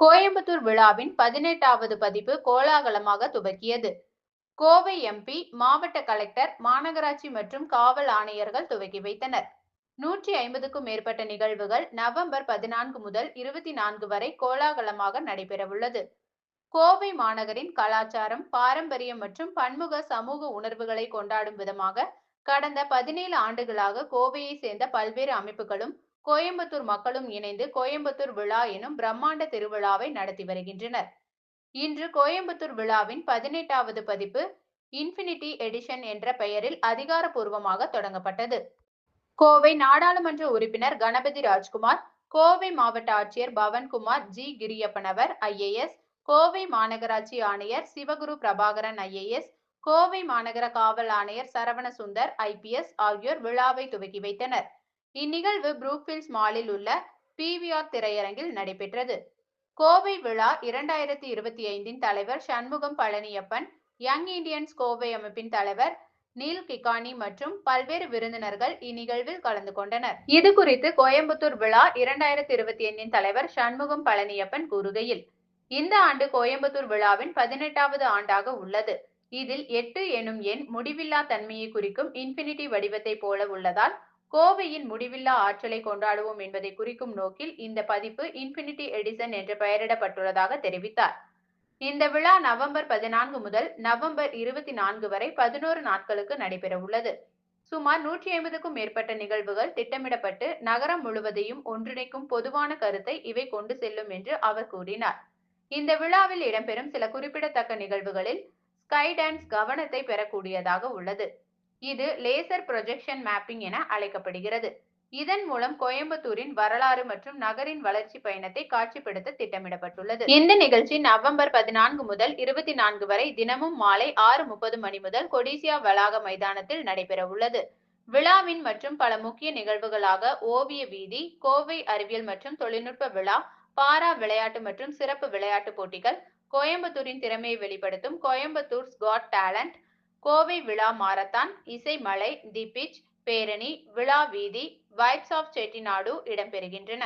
கோயம்புத்தூர் விழாவின் 18வது பதிப்பு கோலாகலமாக துவக்கியது. கோவை எம்பி, மாவட்ட கலெக்டர், மாநகராட்சி மற்றும் காவல் ஆணையர்கள் துவக்கி வைத்தனர். 150க்கும் மேற்பட்ட நிகழ்வுகள் நவம்பர் 14 முதல் 24 வரை கோலாகலமாக நடைபெறவுள்ளது. கோவை மாநகரின் கலாச்சாரம், பாரம்பரியம் மற்றும் பன்முக சமூக உணர்வுகளை கொண்டாடும் விதமாக கடந்த 17 ஆண்டுகளாக கோவையை சேர்ந்த பல்வேறு அமைப்புகளும் கோயம்புத்தூர் மக்களும் இணைந்து கோயம்புத்தூர் விழா எனும் பிரம்மாண்ட திருவிழாவை நடத்தி வருகின்றனர். இன்று கோயம்புத்தூர் விழாவின் 18வது பதிப்பு இன்ஃபினிட்டி எடிஷன் என்ற பெயரில் அதிகாரப்பூர்வமாக தொடங்கப்பட்டது. கோவை நாடாளுமன்ற உறுப்பினர் கணபதி ராஜ்குமார், கோவை மாவட்ட ஆட்சியர் பவன்குமார் ஜி கிரியப்பனவர் IAS, கோவை மாநகராட்சி ஆணையர் சிவகுரு பிரபாகரன் IAS, கோவை மாநகர காவல் ஆணையர் சரவணசுந்தர் IPS ஆகியோர் விழாவை துவக்கி வைத்தனர். இந்நிகழ்வு புரூக்ஃபீல்ட்ஸ் மாலில் உள்ள PVR திரையரங்கில் நடைபெற்றது. கோவை விழா 2025 தலைவர் சண்முகம் பழனியப்பன், யங் இண்டியன்ஸ் கோவை அமைப்பின் தலைவர் நீல் கிகானி மற்றும் பல்வேறு விருந்தினர்கள் இந்நிகழ்வில் கலந்து கொண்டனர். இது குறித்து கோயம்புத்தூர் விழா 2025 தலைவர் சண்முகம் பழனியப்பன் கூறுகையில், இந்த ஆண்டு கோயம்புத்தூர் விழாவின் 18வது ஆண்டாக உள்ளது. இதில் 8 எனும் எண் முடிவில்லா தன்மையை குறிக்கும் இன்ஃபினிட்டி வடிவத்தை போல உள்ளதால் கோவையின் முடிவில்லா ஆற்றலை கொண்டாடுவோம் என்பதை குறிக்கும் நோக்கில் இந்த பதிப்பு இன்ஃபினிட்டி எடிசன் என்று பெயரிடப்பட்டுள்ளதாக தெரிவித்தார். இந்த விழா நவம்பர் 14 முதல் நவம்பர் 24 வரை 11 நாட்களுக்கு நடைபெற உள்ளது. சுமார் 150க்கும் மேற்பட்ட நிகழ்வுகள் திட்டமிடப்பட்டு நகரம் முழுவதையும் ஒன்றிணைக்கும் பொதுவான கருத்தை இவை கொண்டு செல்லும் என்று அவர் கூறினார். இந்த விழாவில் இடம்பெறும் சில குறிப்பிடத்தக்க நிகழ்வுகளில் ஸ்கை டான்ஸ் கவனத்தை பெறக்கூடியதாக உள்ளது. இது லேசர் ப்ரொஜெக்ஷன் மேப்பிங் என அழைக்கப்படுகிறது. இதன் மூலம் கோயம்புத்தூரின் வரலாறு மற்றும் நகரின் வளர்ச்சி பயணத்தை காட்சிப்படுத்த திட்டமிடப்பட்டுள்ளது. இந்த நிகழ்ச்சி நவம்பர் 14 முதல் 24 வரை தினமும் மாலை 6:30 மணி முதல் கொடிசியா வளாக மைதானத்தில் நடைபெற உள்ளது. விழாவின் மற்றும் பல முக்கிய நிகழ்வுகளாக ஓவிய வீதி, கோவை அறிவியல் மற்றும் தொழில்நுட்ப விழா, பாரா விளையாட்டு மற்றும் சிறப்பு விளையாட்டு போட்டிகள், கோயம்புத்தூரின் திறமையை வெளிப்படுத்தும் கோயம்புத்தூர்ஸ் காட் டேலண்ட், கோவை விழா மாரத்தான், இசை மலை, தி பிட்ச், பேரணி, விழா வீதி, வைப்ஸ் ஆஃப் செட்டிநாடு இடம்பெறுகின்றன.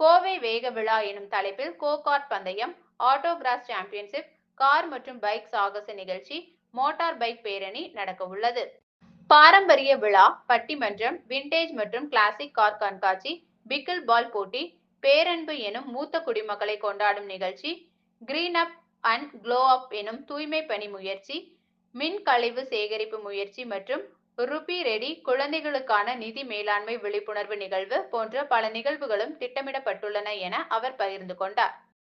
கோவை வேக விழா எனும் தலைப்பில் கோ கார்ட் பந்தயம், ஆட்டோ கிராஸ் சாம்பியன்ஷிப், கார் மற்றும் பைக் சாகச நிகழ்ச்சி, மோட்டார் பைக் பேரணி நடக்க உள்ளது. பாரம்பரிய விழா, பட்டிமன்றம், விண்டேஜ் மற்றும் கிளாசிக் கார் கண்காட்சி, பிக்கிள் பால் போட்டி, பேரன்பு எனும் மூத்த குடிமக்களை கொண்டாடும் நிகழ்ச்சி, கிரீன் அப் அண்ட் க்ளோ அப் எனும் தூய்மை பணி முயற்சி, மின் கழிவு சேகரிப்பு முயற்சி மற்றும் ருபி ரெடி குழந்தைகளுக்கான நிதி மேலாண்மை விழிப்புணர்வு நிகழ்வு போன்ற பல நிகழ்வுகளும் திட்டமிடப்பட்டுள்ளன என அவர் பகிர்ந்து கொண்டார்.